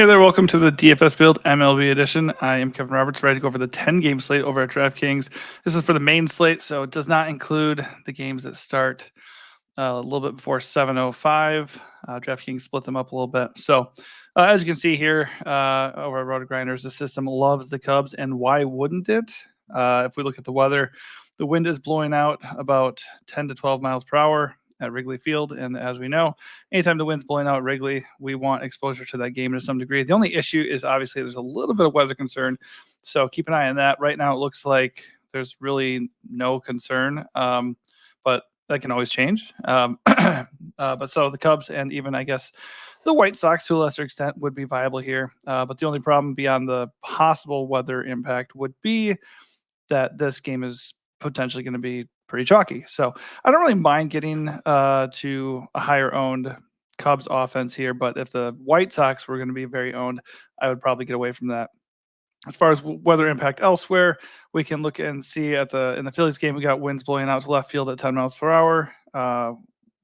Hey there, welcome to the DFS Build MLB edition. I am Kevin Roberts, ready to go over the 10-game slate over at DraftKings. This is for the main slate, so it does not include the games that start a little bit before 7:05. DraftKings split them up a little bit. So, as you can see here over at Roto Grinders, the system loves the Cubs, and why wouldn't it? If we look at the weather, the wind is blowing out about 10 to 12 miles per hour at Wrigley Field. And as we know, anytime the wind's blowing out at Wrigley, we want exposure to that game to some degree. The only issue is obviously there's a little bit of weather concern. So keep an eye on that. Right now, it looks like there's really no concern, but that can always change. But so the Cubs and even, I guess, the White Sox to a lesser extent would be viable here. But the only problem beyond the possible weather impact would be that this game is potentially going to be pretty chalky. So I don't really mind getting to a higher owned Cubs offense here, but if the White Sox were going to be very owned, I would probably get away from that. As far as weather impact elsewhere, we can look and see in the Phillies game, we got winds blowing out to left field at 10 miles per hour,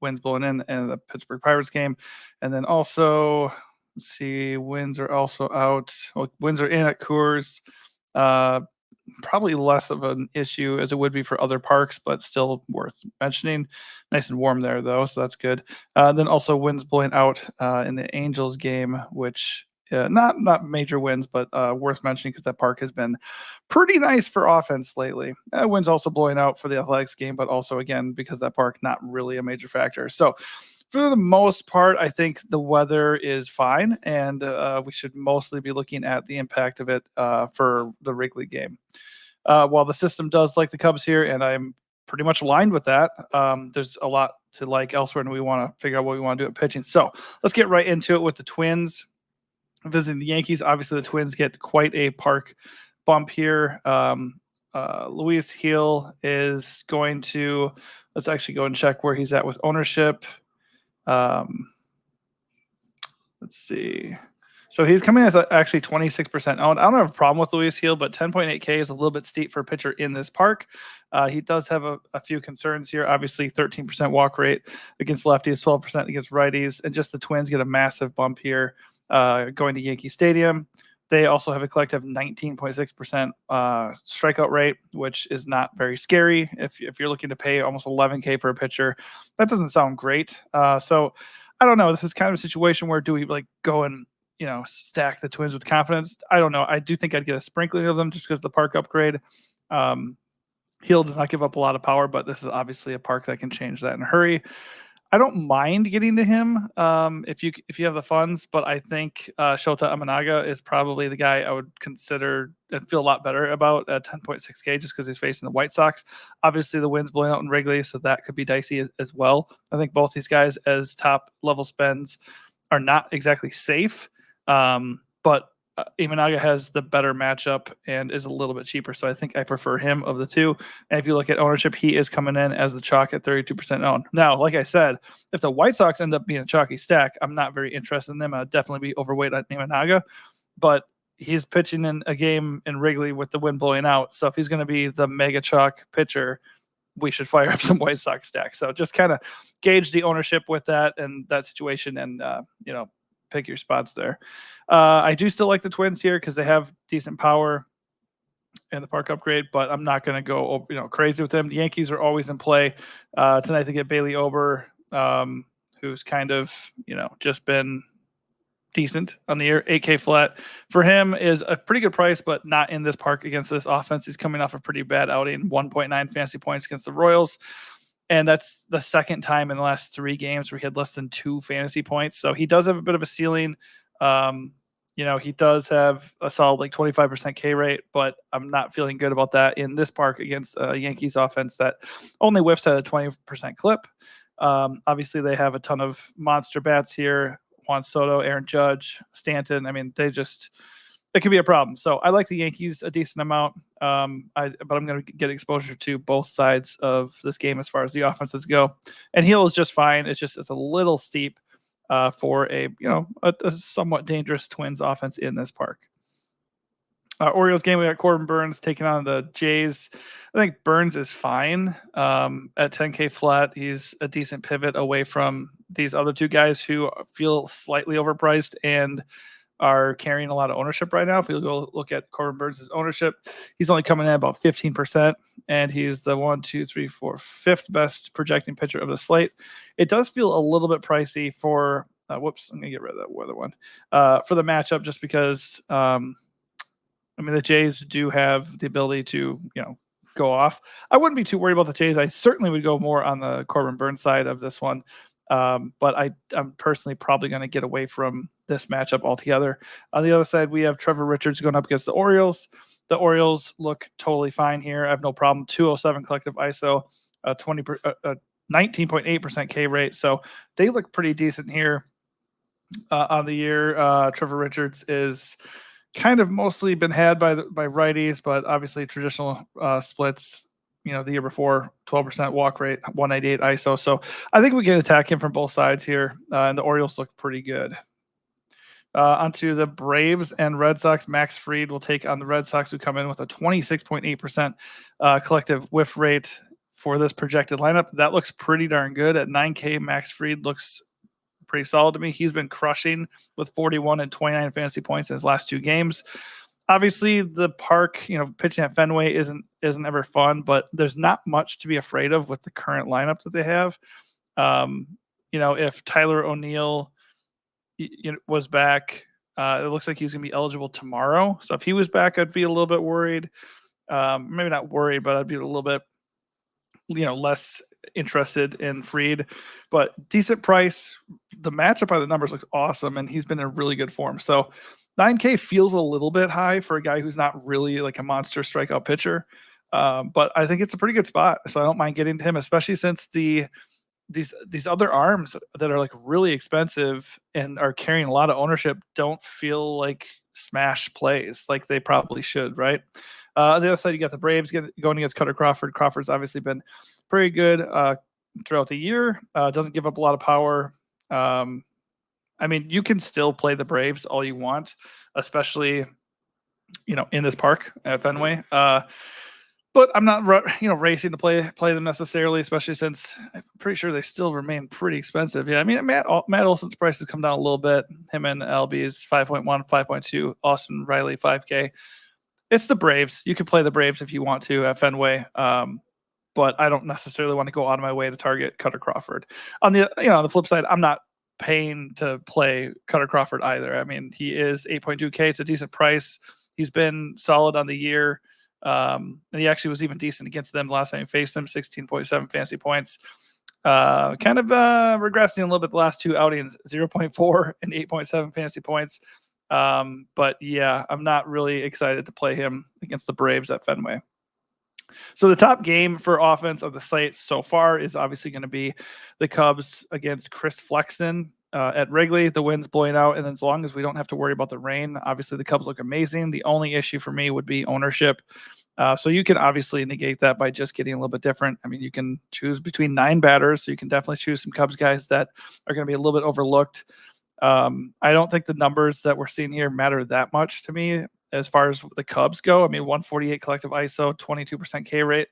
winds blowing in the Pittsburgh Pirates game. And then also, let's see, winds are also out. Well, winds are in at Coors. Probably less of an issue as it would be for other parks, but still worth mentioning. Nice and warm there, though, so that's good. Then also winds blowing out in the Angels game, which not major winds, but worth mentioning because that park has been pretty nice for offense lately. Winds also blowing out for the Athletics game, but also, again, because that park, not really a major factor. So for the most part, I think the weather is fine, and we should mostly be looking at the impact of it for the Wrigley game. While the system does like the Cubs here, and I'm pretty much aligned with that, there's a lot to like elsewhere, and we want to figure out what we want to do at pitching. So let's get right into it with the Twins visiting the Yankees. Obviously, the Twins get quite a park bump here. Luis Gil is going to – let's actually go and check where he's at with ownership. Let's see. So he's coming as actually 26% owned. I don't have a problem with Luis Gil, but 10.8K is a little bit steep for a pitcher in this park. He does have a few concerns here. Obviously, 13% walk rate against lefties, 12% against righties, and just the Twins get a massive bump here going to Yankee Stadium. They also have a collective 19.6% strikeout rate, which is not very scary. If you're looking to pay almost 11K for a pitcher, that doesn't sound great. So I don't know. This is kind of a situation where do we go and stack the Twins with confidence? I don't know. I do think I'd get a sprinkling of them just because the park upgrade. Hill does not give up a lot of power, but this is obviously a park that can change that in a hurry. I don't mind getting to him if you have the funds, but I think Shota Imanaga is probably the guy I would consider and feel a lot better about at 10.6K just because he's facing the White Sox. Obviously, the wind's blowing out in Wrigley, so that could be dicey as well. I think both these guys as top level spends are not exactly safe, but Imanaga has the better matchup and is a little bit cheaper, so I think I prefer him of the two. And if you look at ownership, he is coming in as the chalk at 32% owned. Now, like I said, if the White Sox end up being a chalky stack, I'm not very interested in them. I'd definitely be overweight on Imanaga, but he's pitching in a game in Wrigley with the wind blowing out, so if he's going to be the mega chalk pitcher, we should fire up some White Sox stacks. So just kind of gauge the ownership with that and that situation, and pick your spots there. I do still like the Twins here because they have decent power and the park upgrade, but I'm not going to go crazy with them. The Yankees are always in play. Tonight they get Bailey Ober, who's kind of just been decent on the year. 8K flat for him is a pretty good price, but not in this park against this offense. He's coming off a pretty bad outing, 1.9 fantasy points against the Royals. And that's the second time in the last 3 games where he had less than 2 fantasy points. So he does have a bit of a ceiling. He does have a solid 25% K rate, but I'm not feeling good about that in this park against a Yankees offense that only whiffs at a 20% clip. Obviously, they have a ton of monster bats here. Juan Soto, Aaron Judge, Stanton. I mean, it could be a problem. So I like the Yankees a decent amount, but I'm going to get exposure to both sides of this game as far as the offenses go. And Hill is just fine. It's a little steep for a somewhat dangerous Twins offense in this park. Orioles game, we got Corbin Burns taking on the Jays. I think Burns is fine at 10K flat. He's a decent pivot away from these other two guys who feel slightly overpriced and are carrying a lot of ownership right now. If we go look at Corbin Burns' ownership, he's only coming in about 15%, and he's the 5th best projecting pitcher of the slate. It does feel a little bit pricey for I'm gonna get rid of that other one for the matchup, just because the Jays do have the ability to go off. I wouldn't be too worried about the Jays. I certainly would go more on the Corbin Burns side of this one. But I'm personally probably going to get away from this matchup altogether. On the other side, we have Trevor Richards going up against the Orioles. The Orioles look totally fine here. I have no problem. 207 collective ISO, 19.8% K rate. So they look pretty decent here on the year. Trevor Richards is kind of mostly been had by righties, but obviously traditional splits. The year before, 12% walk rate, 198 ISO. So I think we can attack him from both sides here, and the Orioles look pretty good. Onto the Braves and Red Sox. Max Fried will take on the Red Sox, who come in with a 26.8% collective whiff rate for this projected lineup. That looks pretty darn good. At 9K, Max Fried looks pretty solid to me. He's been crushing with 41 and 29 fantasy points in his last 2 games. Obviously, the park, pitching at Fenway isn't ever fun, but there's not much to be afraid of with the current lineup that they have. If Tyler O'Neill was back, it looks like he's going to be eligible tomorrow. So if he was back, I'd be a little bit worried. Maybe not worried, but I'd be a little bit, less interested in Fried. But decent price. The matchup by the numbers looks awesome, and he's been in really good form. So 9K feels a little bit high for a guy who's not really like a monster strikeout pitcher. But I think it's a pretty good spot. So I don't mind getting to him, especially since these other arms that are like really expensive and are carrying a lot of ownership don't feel like smash plays like they probably should, right? On the other side, you got the Braves going against Cutter Crawford. Crawford's obviously been pretty good throughout the year. Doesn't give up a lot of power. You can still play the Braves all you want, especially, in this park at Fenway. But I'm not, racing to play them necessarily, especially since I'm pretty sure they still remain pretty expensive. Yeah, Matt Olson's price has come down a little bit. Him and LB's 5.1, 5.2. Austin Riley 5K. It's the Braves. You can play the Braves if you want to at Fenway. But I don't necessarily want to go out of my way to target Cutter Crawford. On the flip side, I'm not paying to play Cutter Crawford either. He is 8.2K. It's a decent price. He's been solid on the year. And he actually was even decent against them last time he faced them, 16.7 fantasy points. Regressing a little bit the last 2 outings, 0.4 and 8.7 fantasy points. But yeah, I'm not really excited to play him against the Braves at Fenway. So the top game for offense of the slate so far is obviously going to be the Cubs against Chris Flexen at Wrigley. The wind's blowing out, and as long as we don't have to worry about the rain, obviously the Cubs look amazing. The only issue for me would be ownership. So you can obviously negate that by just getting a little bit different. You can choose between 9 batters, so you can definitely choose some Cubs guys that are going to be a little bit overlooked. I don't think the numbers that we're seeing here matter that much to me as far as the Cubs go. 148 collective ISO, 22% K rate.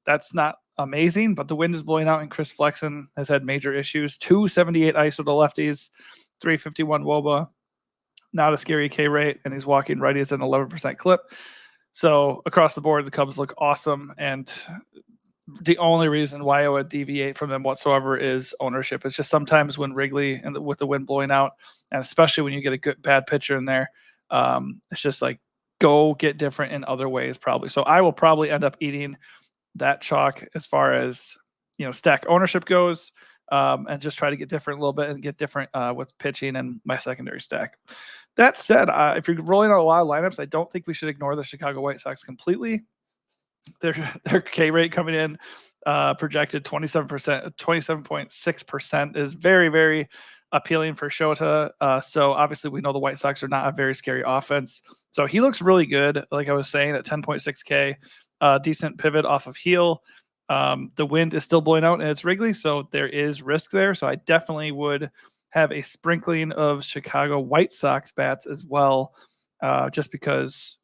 That's not amazing, but the wind is blowing out, and Chris Flexen has had major issues. 278 ISO to lefties, 351 WOBA, not a scary K rate, and he's walking righties at an 11% clip. So across the board, the Cubs look awesome, and the only reason why I would deviate from them whatsoever is ownership. It's just sometimes when Wrigley and with the wind blowing out, and especially when you get a bad pitcher in there, it's just like go get different in other ways probably. So I will probably end up eating that chalk as far as stack ownership goes, and just try to get different a little bit and get different with pitching and my secondary stack. That said, if you're rolling out a lot of lineups, I don't think we should ignore the Chicago White Sox completely. Their K rate coming in projected 27.6% is very, very appealing for Shota. So obviously we know the White Sox are not a very scary offense. So he looks really good. Like I was saying, at 10.6K, decent pivot off of heel. The wind is still blowing out and it's Wrigley, so there is risk there. So I definitely would have a sprinkling of Chicago White Sox bats as well, just because,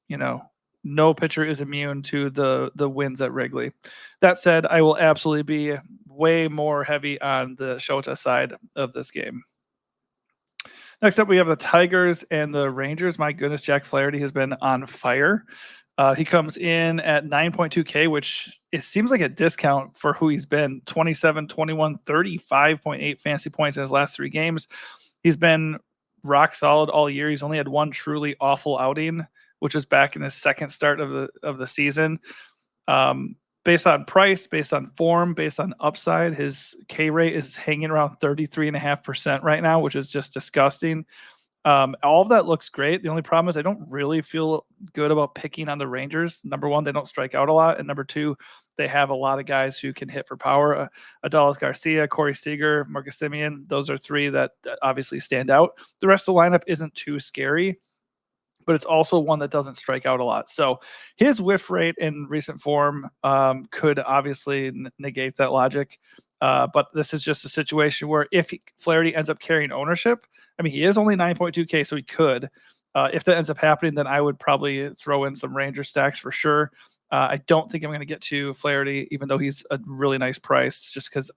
no pitcher is immune to the winds at Wrigley. That said, I will absolutely be way more heavy on the Shota side of this game. Next up, we have the Tigers and the Rangers. My goodness, Jack Flaherty has been on fire. He comes in at 9.2K, which it seems like a discount for who he's been. 27, 21, 35.8 fantasy points in his last 3 games. He's been rock solid all year. He's only had one truly awful outing, which was back in his second start of the season. Based on price, based on form, based on upside, his K rate is hanging around 33.5% right now, which is just disgusting. All of that looks great. The only problem is I don't really feel good about picking on the Rangers. Number one, they don't strike out a lot. And number two, they have a lot of guys who can hit for power. Adolis Garcia, Corey Seager, Marcus Semien. Those are 3 that obviously stand out. The rest of the lineup isn't too scary, but it's also one that doesn't strike out a lot. So his whiff rate in recent form could obviously negate that logic. But this is just a situation where if Flaherty ends up carrying ownership, I mean, he is only 9.2K, so he could. If that ends up happening, then I would probably throw in some Ranger stacks for sure. I don't think I'm going to get to Flaherty, even though he's a really nice price, just because,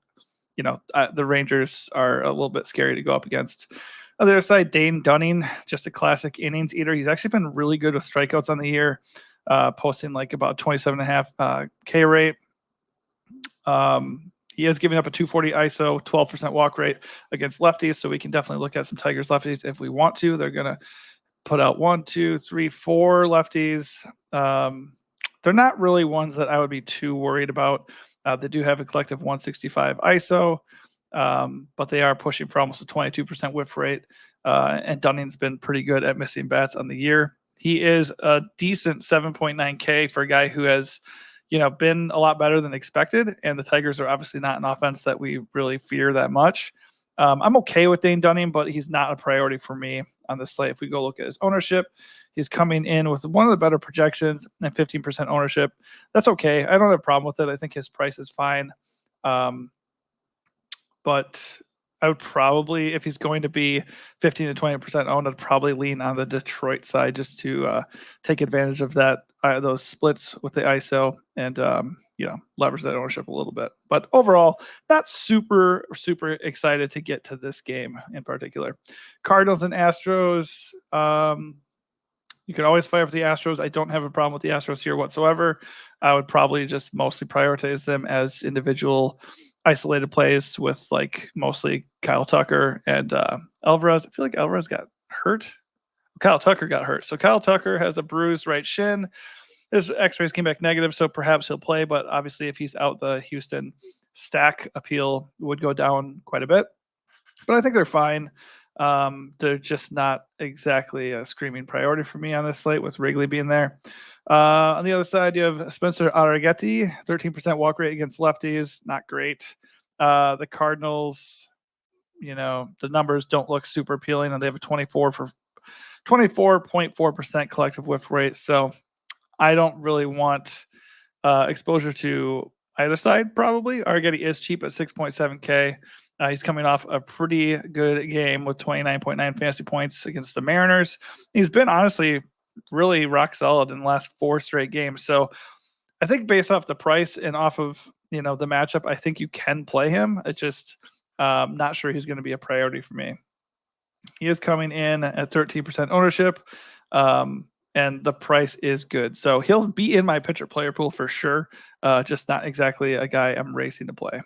the Rangers are a little bit scary to go up against. On the other side, Dane Dunning, just a classic innings eater. He's actually been really good with strikeouts on the year, posting like about 27.5 K rate. He is giving up a 240 ISO, 12% walk rate against lefties, so we can definitely look at some Tigers lefties if we want to. They're going to put out 1, 2, 3, 4 lefties. They're not really ones that I would be too worried about. They do have a collective 165 ISO, but they are pushing for almost a 22% whiff rate, and Dunning's been pretty good at missing bats on the year. He is a decent 7.9K for a guy who has been a lot better than expected, and the Tigers are obviously not an offense that we really fear that much. I'm okay with Dane Dunning, but he's not a priority for me on the slate. If we go look at his ownership, he's coming in with one of the better projections and 15% ownership. That's okay. I don't have a problem with it. I think his price is fine. But I would probably, if he's going to be 15 to 20% owned, I'd probably lean on the Detroit side just to take advantage of that, those splits with the ISO and, leverage that ownership a little bit. But overall, not super, super excited to get to this game in particular. Cardinals and Astros. You can always fire for the Astros. I don't have a problem with the Astros here whatsoever. I would probably just mostly prioritize them as individual isolated plays with like mostly Kyle Tucker and Alvarez. I feel like Alvarez got hurt. Kyle Tucker got hurt. So Kyle Tucker has a bruised right shin. His x-rays came back negative, so perhaps he'll play. But obviously if he's out, the Houston stack appeal would go down quite a bit. But I think they're fine. They're just not exactly a screaming priority for me on this slate with Wrigley being there. On the other side, you have Spencer Arrighetti, 13% walk rate against lefties. Not great. The Cardinals, the numbers don't look super appealing, and they have a 24.4% collective whiff rate. So I don't really want exposure to either side, probably. Arrighetti is cheap at 6.7K. He's coming off a pretty good game with 29.9 fantasy points against the Mariners. He's been honestly really rock solid in the last 4 straight games. So I think based off the price and off of the matchup, I think you can play him. It's just not sure he's going to be a priority for me. He is coming in at 13% ownership, and the price is good. So he'll be in my pitcher player pool for sure, just not exactly a guy I'm racing to play.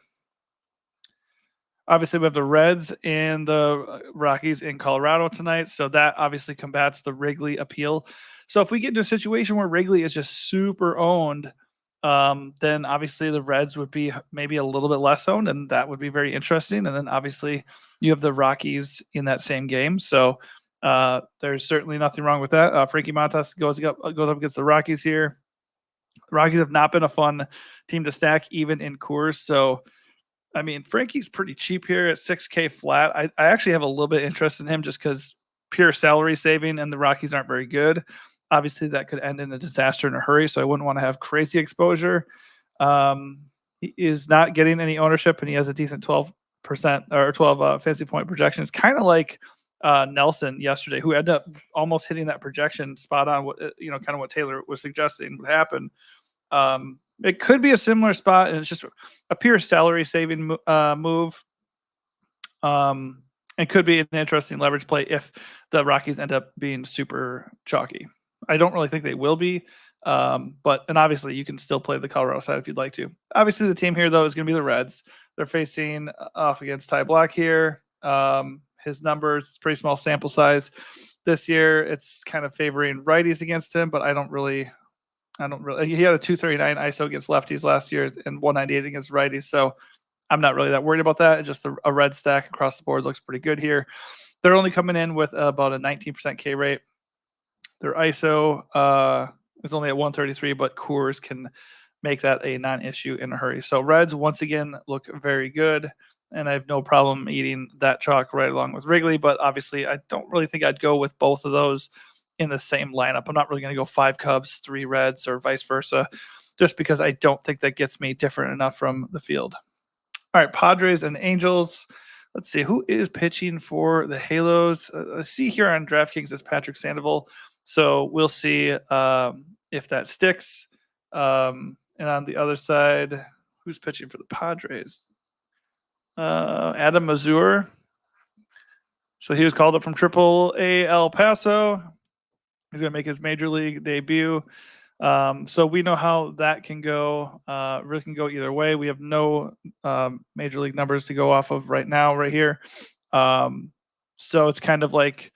Obviously, we have the Reds and the Rockies in Colorado tonight, so that obviously combats the Wrigley appeal. So if we get into a situation where Wrigley is just super owned, then obviously the Reds would be maybe a little bit less owned, and that would be very interesting. And then obviously you have the Rockies in that same game, so there's certainly nothing wrong with that. Frankie Montas goes up against the Rockies here. The Rockies have not been a fun team to stack, even in Coors, so I mean, Frankie's pretty cheap here at 6K flat. I actually have a little bit of interest in him just because pure salary saving, and the Rockies aren't very good. Obviously, that could end in a disaster in a hurry, so I wouldn't want to have crazy exposure. He is not getting any ownership, and he has a decent 12% or 12 fantasy point projection. It's kind of like Nelson yesterday, who ended up almost hitting that projection spot on. What kind of what Taylor was suggesting would happen. It could be a similar spot, and it's just a pure salary saving move. And and could be an interesting leverage play if the Rockies end up being super chalky. I don't really think they will be, and obviously you can still play the Colorado side if you'd like to. Obviously, the team here though is going to be the Reds. They're facing off against Ty Black here. His numbers, pretty small sample size this year. It's kind of favoring righties against him, but I don't really. He had a 239 ISO against lefties last year and 198 against righties. So I'm not really that worried about that. Just a red stack across the board looks pretty good here. They're only coming in with about a 19% K rate. Their ISO is only at 133, but Coors can make that a non-issue in a hurry. So Reds, once again, look very good, and I have no problem eating that chalk right along with Wrigley, but obviously I don't really think I'd go with both of those in the same lineup. I'm not really going to go 5 Cubs, 3 Reds, or vice versa, just because I don't think that gets me different enough from the field. All right, Padres and Angels. Let's see, who is pitching for the Halos? I see here on DraftKings is Patrick Sandoval. So we'll see if that sticks. And on the other side, who's pitching for the Padres? Adam Mazur. So he was called up from AAA El Paso. He's going to make his major league debut. So we know how that can go. Really can go either way. We have no major league numbers to go off of right now, right here. So it's kind of like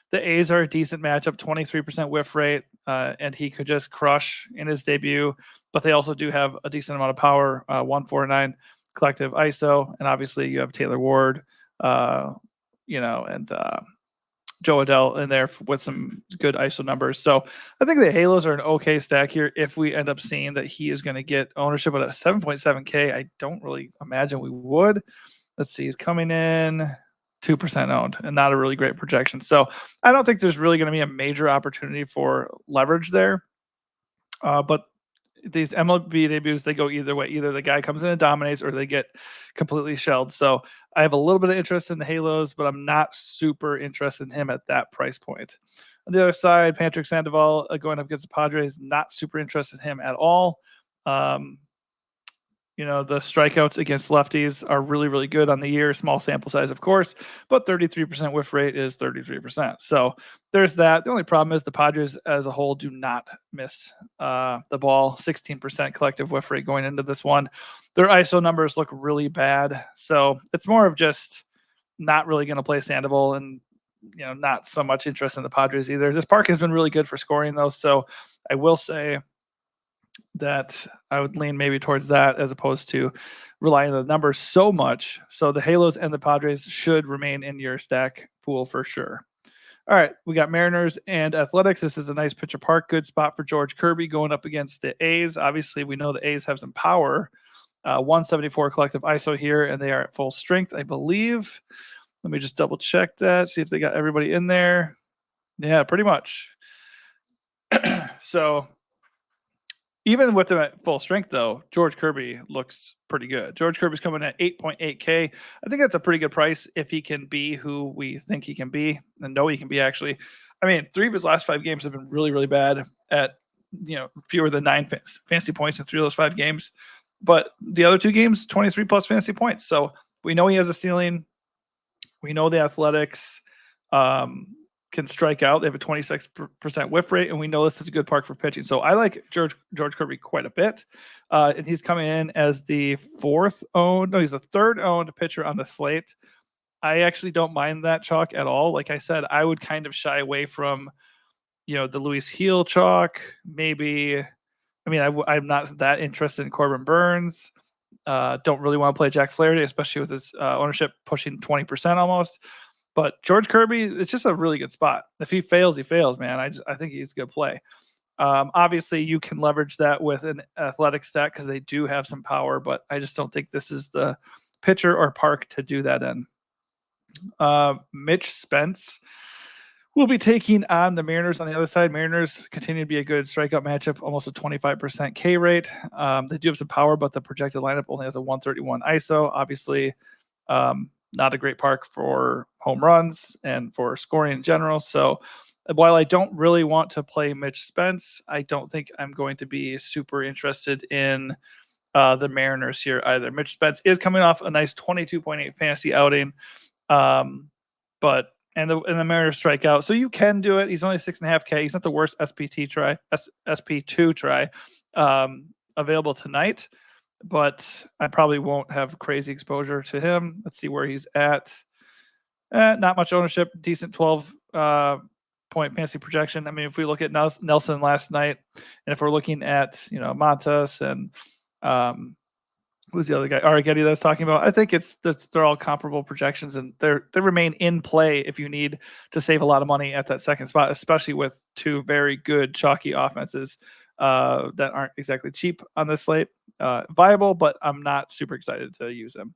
the A's are a decent matchup, 23% whiff rate, and he could just crush in his debut. But they also do have a decent amount of power, 149 collective ISO, and obviously you have Taylor Ward, and Joe Adell in there with some good ISO numbers. So I think the Halos are an okay stack here if we end up seeing that he is going to get ownership at a 7.7K. I don't really imagine we would. Let's see, he's coming in 2% owned and not a really great projection. So I don't think there's really going to be a major opportunity for leverage there. But these MLB debuts, they go either way. Either the guy comes in and dominates or they get completely shelled. So I have a little bit of interest in the Halos, but I'm not super interested in him at that price point. On the other side, Patrick Sandoval going up against the Padres, not super interested in him at all. The strikeouts against lefties are really, really good on the year. Small sample size, of course, but 33% whiff rate is 33%. So there's that. The only problem is the Padres as a whole do not miss the ball. 16% collective whiff rate going into this one. Their ISO numbers look really bad. So it's more of just not really going to play Sandoval and, not so much interest in the Padres either. This park has been really good for scoring, though. So I will say that I would lean maybe towards that as opposed to relying on the numbers so much. So the Halos and the Padres should remain in your stack pool for sure. All right, we got Mariners and Athletics. This is a nice pitcher park. Good spot for George Kirby going up against the A's. Obviously, we know the A's have some power. 174 collective ISO here, and they are at full strength, I believe. Let me just double check that, see if they got everybody in there. Yeah, pretty much. So even with them at full strength, though, George Kirby looks pretty good. George Kirby's coming at 8.8K. I think that's a pretty good price if he can be who we think he can be and know he can be, actually. I mean, 3 of his last 5 games have been really, really bad at, fewer than 9 fantasy points in 3 of those 5 games. But the other 2 games, 23 plus fantasy points. So we know he has a ceiling. We know the Athletics can strike out. They have a 26% whiff rate, and we know this is a good park for pitching. So I like George Kirby quite a bit. And he's coming in as the he's a 3rd owned pitcher on the slate. I actually don't mind that chalk at all. Like I said, I would kind of shy away from, the Luis Heel chalk. Maybe, I'm not that interested in Corbin Burns. Don't really want to play Jack Flaherty, especially with his ownership pushing 20% almost. But George Kirby, it's just a really good spot. If he fails, he fails, man. I think he's a good play. Obviously, you can leverage that with an athletic stack because they do have some power, but I just don't think this is the pitcher or park to do that in. Mitch Spence will be taking on the Mariners on the other side. Mariners continue to be a good strikeout matchup, almost a 25% K rate. They do have some power, but the projected lineup only has a 131 ISO. Obviously, not a great park for home runs and for scoring in general. So while I don't really want to play Mitch Spence, I don't think I'm going to be super interested in the Mariners here either. Mitch Spence is coming off a nice 22.8 fantasy outing. but and the Mariners strike out, so you can do it. He's only 6.5K. He's not the worst SP2 try available tonight, but I probably won't have crazy exposure to him. Let's see where he's at. Not much ownership, decent 12 point fantasy projection. I mean, if we look at Nelson last night, and if we're looking at Montas and who's the other guy, Arrighetti, that I was talking about, I think they're all comparable projections, and they remain in play if you need to save a lot of money at that second spot, especially with two very good chalky offenses that aren't exactly cheap on this slate. Viable, but I'm not super excited to use them.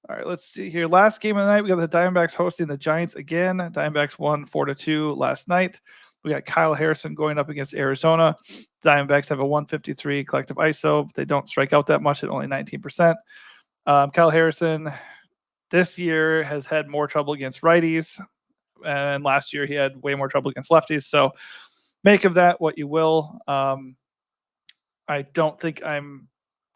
All right, let's see here. Last game of the night, we got the Diamondbacks hosting the Giants again. Diamondbacks won 4-2 last night. We got Kyle Harrison going up against Arizona. Diamondbacks have a 153 collective ISO, but they don't strike out that much at only 19%. Kyle Harrison this year has had more trouble against righties, and last year he had way more trouble against lefties. So make of that what you will. I don't think I'm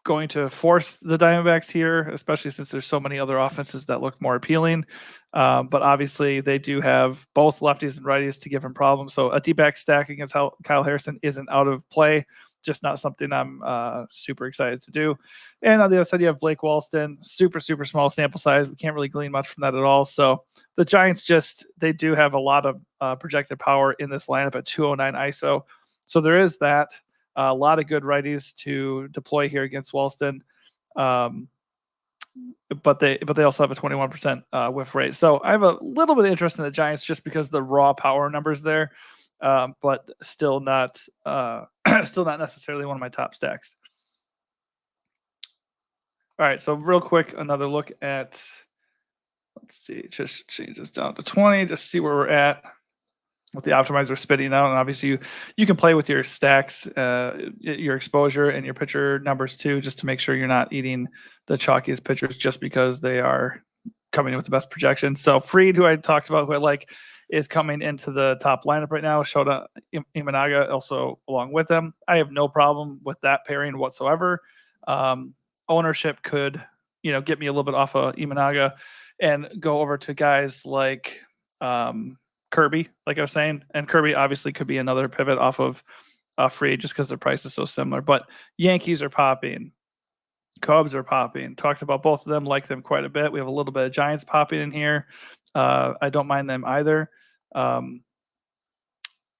going to force the Diamondbacks here, especially since there's so many other offenses that look more appealing. But obviously they do have both lefties and righties to give him problems. So a D-back stack against Kyle Harrison isn't out of play, just not something I'm super excited to do. And on the other side, you have Blake Walston, super small sample size. We can't really glean much from that at all. So the Giants they do have a lot of projected power in this lineup at 209 ISO. So there is that. A lot of good righties to deploy here against Walston, but they also have a 21% whiff rate. So I have a little bit of interest in the Giants just because the raw power numbers there, but still not necessarily one of my top stacks. All right, so real quick, another look at. Let's see, just change this down to 20, just see where we're at with the optimizer spitting out. And obviously you can play with your stacks, your exposure and your pitcher numbers too, just to make sure you're not eating the chalkiest pitchers just because they are coming in with the best projection. So Fried, who I talked about, who I like, is coming into the top lineup right now. Shota Imanaga also along with them. I have no problem with that pairing whatsoever. Ownership could, get me a little bit off of Imanaga and go over to guys like Kirby, like I was saying, and Kirby obviously could be another pivot off of Fried just because their price is so similar. But Yankees are popping, Cubs are popping. Talked about both of them, like them quite a bit. We have a little bit of Giants popping in here. I don't mind them either. But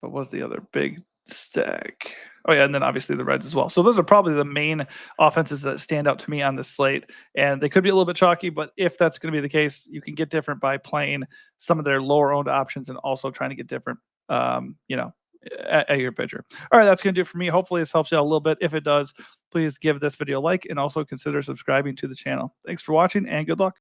what's the other big stack? Oh yeah, and then obviously the Reds as well. So those are probably the main offenses that stand out to me on this slate, and they could be a little bit chalky, but if that's going to be the case, you can get different by playing some of their lower owned options and also trying to get different, at your pitcher. All right, that's going to do it for me. Hopefully this helps you out a little bit. If it does, please give this video a like and also consider subscribing to the channel. Thanks for watching and good luck.